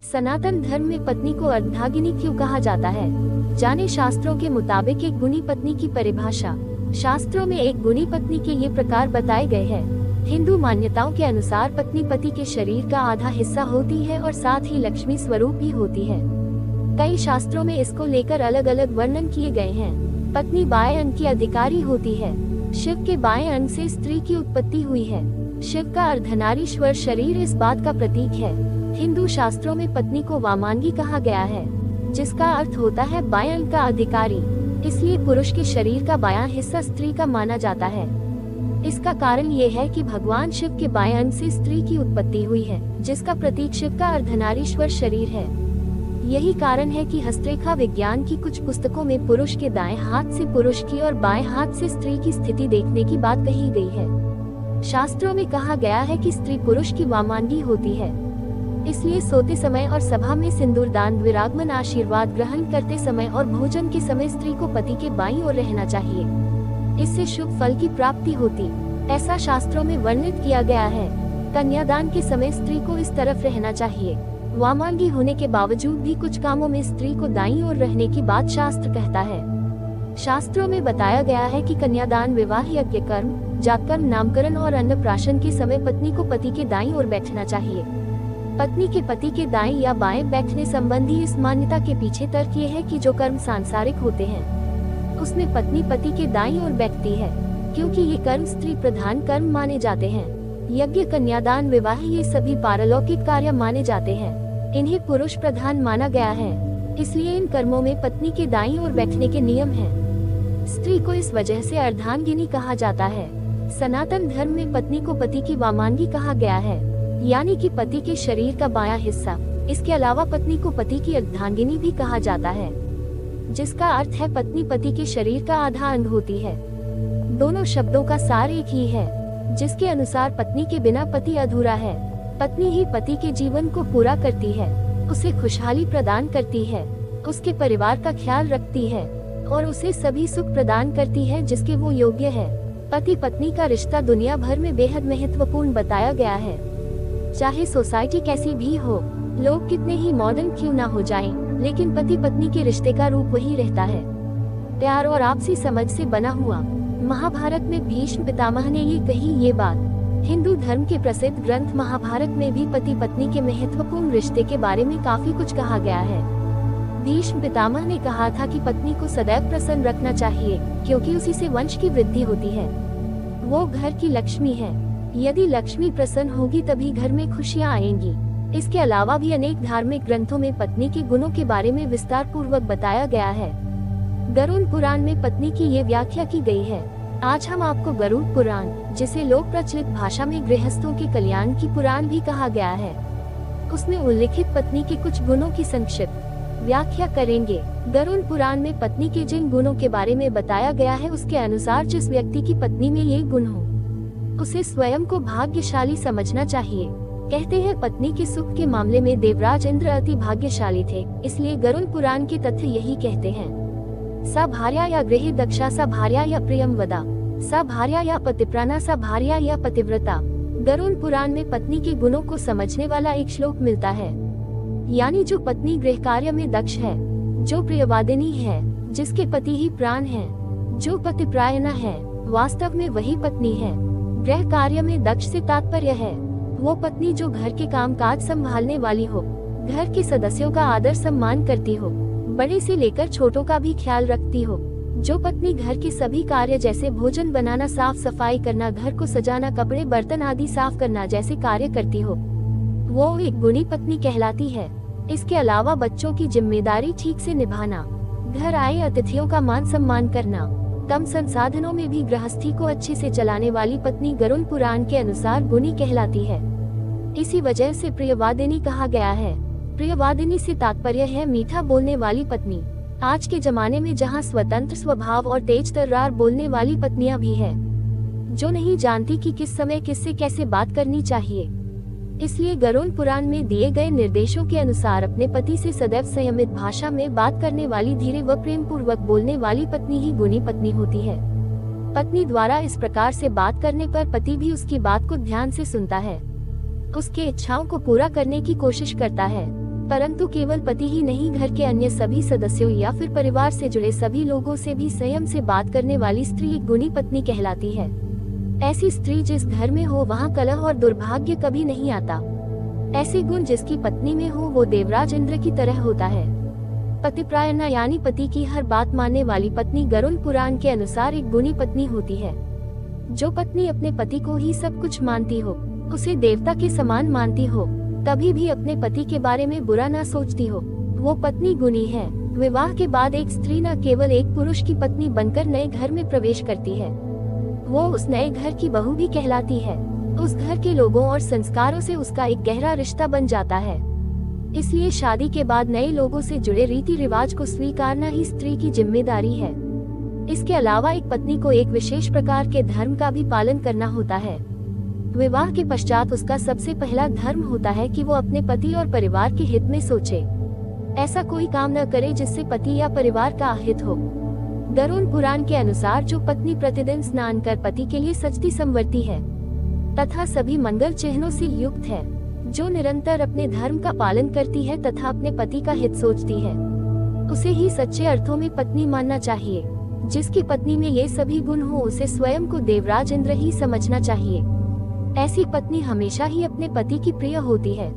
सनातन धर्म में पत्नी को अर्धांगिनी क्यों कहा जाता है? जाने शास्त्रों के मुताबिक एक गुणी पत्नी की परिभाषा। शास्त्रों में एक गुणी पत्नी के ये प्रकार बताए गए हैं। हिंदू मान्यताओं के अनुसार पत्नी पति के शरीर का आधा हिस्सा होती है और साथ ही लक्ष्मी स्वरूप भी होती है। कई शास्त्रों में इसको लेकर अलग अलग वर्णन किए गए हैं। पत्नी बाएं अंग की अधिकारी होती है। शिव के बाएं अंग से स्त्री की उत्पत्ति हुई है। शिव का अर्धनारीश्वर शरीर इस बात का प्रतीक है। हिंदू शास्त्रों में पत्नी को वामांगी कहा गया है, जिसका अर्थ होता है बाएं अंग का अधिकारी। इसलिए पुरुष के शरीर का बायां हिस्सा स्त्री का माना जाता है। इसका कारण ये है कि भगवान शिव के बाएं अंग से स्त्री की उत्पत्ति हुई है, जिसका प्रतीक शिव का अर्धनारीश्वर शरीर है। यही कारण है कि हस्तरेखा विज्ञान की कुछ पुस्तकों में पुरुष के दाएं हाथ से पुरुष की और बाएं हाथ से स्त्री की स्थिति देखने की बात कही गई है। शास्त्रों में कहा गया है कि स्त्री पुरुष की वामांगी होती है। इसलिए सोते समय और सभा में सिंदूरदान, विरागमन, आशीर्वाद ग्रहण करते समय और भोजन के समय स्त्री को पति के बाईं ओर रहना चाहिए। इससे शुभ फल की प्राप्ति होती, ऐसा शास्त्रों में वर्णित किया गया है। कन्यादान के समय स्त्री को इस तरफ रहना चाहिए। वामांगी होने के बावजूद भी कुछ कामों में स्त्री को दाईं ओर रहने की बात शास्त्र कहता है। शास्त्रों में बताया गया है कि कन्यादान, विवाह, यज्ञ कर्म, जातकर्म, नामकरण और अन्नप्राशन के समय पत्नी को पति के दाईं ओर बैठना चाहिए। पत्नी के पति के दाएं या बाएं बैठने संबंधी इस मान्यता के पीछे तर्क ये है कि जो कर्म सांसारिक होते हैं उसमें पत्नी पति के दाईं ओर बैठती है, क्योंकि ये कर्म स्त्री प्रधान कर्म माने जाते हैं। यज्ञ, कन्यादान, विवाह ये सभी पारलौकिक कार्य माने जाते हैं। इन्हें पुरुष प्रधान माना गया है, इसलिए इन कर्मों में पत्नी के दाईं ओर बैठने के नियम हैं। स्त्री को इस वजह से अर्धांगिनी कहा जाता है। सनातन धर्म में पत्नी को पति की वामांगी कहा गया है, यानी कि पति के शरीर का बायां हिस्सा। इसके अलावा पत्नी को पति की अर्धांगिनी भी कहा जाता है, जिसका अर्थ है पत्नी पति के शरीर का आधा अंग होती है। दोनों शब्दों का सार एक ही है, जिसके अनुसार पत्नी के बिना पति अधूरा है। पत्नी ही पति के जीवन को पूरा करती है, उसे खुशहाली प्रदान करती है, उसके परिवार का ख्याल रखती है और उसे सभी सुख प्रदान करती है जिसके वो योग्य है। पति पत्नी का रिश्ता दुनिया भर में बेहद महत्वपूर्ण बताया गया है। चाहे सोसाइटी कैसी भी हो, लोग कितने ही मॉडर्न क्यों ना हो जाएं, लेकिन पति पत्नी के रिश्ते का रूप वही रहता है, प्यार और आपसी समझ से बना हुआ। महाभारत में भीष्म पितामह ने ये कही ये बात। हिंदू धर्म के प्रसिद्ध ग्रंथ महाभारत में भी पति पत्नी के महत्वपूर्ण रिश्ते के बारे में काफी कुछ कहा गया है। भीष्म पितामह ने कहा था कि पत्नी को सदैव प्रसन्न रखना चाहिए, क्योंकि उसी से वंश की वृद्धि होती है। वो घर की लक्ष्मी है। यदि लक्ष्मी प्रसन्न होगी तभी घर में खुशियां आएंगी। इसके अलावा भी अनेक धार्मिक ग्रंथों में पत्नी के गुणों के बारे में विस्तार पूर्वक बताया गया है। गरुड़ पुराण में पत्नी की ये व्याख्या की गई है। आज हम आपको गरुड़ पुराण, जिसे लोक प्रचलित भाषा में गृहस्थों के कल्याण की पुराण भी कहा गया है, उसमें उल्लिखित पत्नी के कुछ गुणों की संक्षिप्त व्याख्या करेंगे। गरुड़ पुराण में पत्नी के जिन गुणों के बारे में बताया गया है, उसके अनुसार जिस व्यक्ति की पत्नी में ये गुण हो, उसे स्वयं को भाग्यशाली समझना चाहिए। कहते हैं पत्नी के सुख के मामले में देवराज इंद्र अति भाग्यशाली थे, इसलिए गरुड़ पुराण के तथ्य यही कहते हैं। सा भार्या या गृह दक्षा, सा भार्या या प्रियम वदा, सा भार्या या पतिप्राणा, सा भार्या या पतिव्रता। गरुड़ पुराण में पत्नी के गुणों को समझने वाला एक श्लोक मिलता है, यानी जो पत्नी गृह कार्य में दक्ष है, जो प्रियवादिनी है, जिसके पति ही प्राण है, जो पतिप्रायणा है, वास्तव में वही पत्नी है। गृह कार्य में दक्ष से तात्पर्य है वो पत्नी जो घर के काम काज संभालने वाली हो, घर के सदस्यों का आदर सम्मान करती हो, बड़े से लेकर छोटों का भी ख्याल रखती हो। जो पत्नी घर के सभी कार्य जैसे भोजन बनाना, साफ सफाई करना, घर को सजाना, कपड़े बर्तन आदि साफ करना जैसे कार्य करती हो, वो एक गुणी पत्नी कहलाती है। इसके अलावा बच्चों की जिम्मेदारी ठीक से निभाना, घर आए अतिथियों का मान सम्मान करना, कम संसाधनों में भी गृहस्थी को अच्छे से चलाने वाली पत्नी गरुड़ पुराण के अनुसार गुणी कहलाती है। इसी वजह से प्रियवादिनी कहा गया है। प्रियवादिनी से तात्पर्य है मीठा बोलने वाली पत्नी। आज के जमाने में जहां स्वतंत्र स्वभाव और तेज तर्रार बोलने वाली पत्नियां भी है, जो नहीं जानती कि किस समय किससे कैसे बात करनी चाहिए, इसलिए गरुड़ पुराण में दिए गए निर्देशों के अनुसार अपने पति से सदैव संयमित भाषा में बात करने वाली, धीरे व प्रेम पूर्वक बोलने वाली पत्नी ही गुणी पत्नी होती है। पत्नी द्वारा इस प्रकार से बात करने पर पति भी उसकी बात को ध्यान से सुनता है, उसके इच्छाओं को पूरा करने की कोशिश करता है। परंतु केवल पति ही नहीं, घर के अन्य सभी सदस्यों या फिर परिवार से जुड़े सभी लोगों से भी संयम से बात करने वाली स्त्री एक गुणी पत्नी कहलाती है। ऐसी स्त्री जिस घर में हो वहाँ कलह और दुर्भाग्य कभी नहीं आता। ऐसे गुण जिसकी पत्नी में हो वो देवराज इंद्र की तरह होता है। पतिप्रायणा यानी पति की हर बात मानने वाली पत्नी गरुड़ पुराण के अनुसार एक गुणी पत्नी होती है। जो पत्नी अपने पति को ही सब कुछ मानती हो, उसे देवता के समान मानती हो, कभी भी अपने पति के बारे में बुरा ना सोचती हो, वो पत्नी गुणी है। विवाह के बाद एक स्त्री न केवल एक पुरुष की पत्नी बनकर नए घर में प्रवेश करती है, वो उस नए घर की बहू भी कहलाती है। उस घर के लोगों और संस्कारों से उसका एक गहरा रिश्ता बन जाता है। इसलिए शादी के बाद नए लोगों से जुड़े रीति रिवाज को स्वीकारना ही स्त्री की जिम्मेदारी है। इसके अलावा एक पत्नी को एक विशेष प्रकार के धर्म का भी पालन करना होता है। विवाह के पश्चात उसका सबसे पहला धर्म होता है कि वो अपने पति और परिवार के हित में सोचे। ऐसा कोई काम न करे जिससे पति या परिवार का अहित हो। गरुड़ पुराण के अनुसार जो पत्नी प्रतिदिन स्नान कर पति के लिए सजती संवरती है तथा सभी मंगल चिन्हों से युक्त है, जो निरंतर अपने धर्म का पालन करती है तथा अपने पति का हित सोचती है, उसे ही सच्चे अर्थों में पत्नी मानना चाहिए। जिसकी पत्नी में ये सभी गुण हो उसे स्वयं को देवराज इंद्र ही समझना चाहिए। ऐसी पत्नी हमेशा ही अपने पति की प्रिय होती है।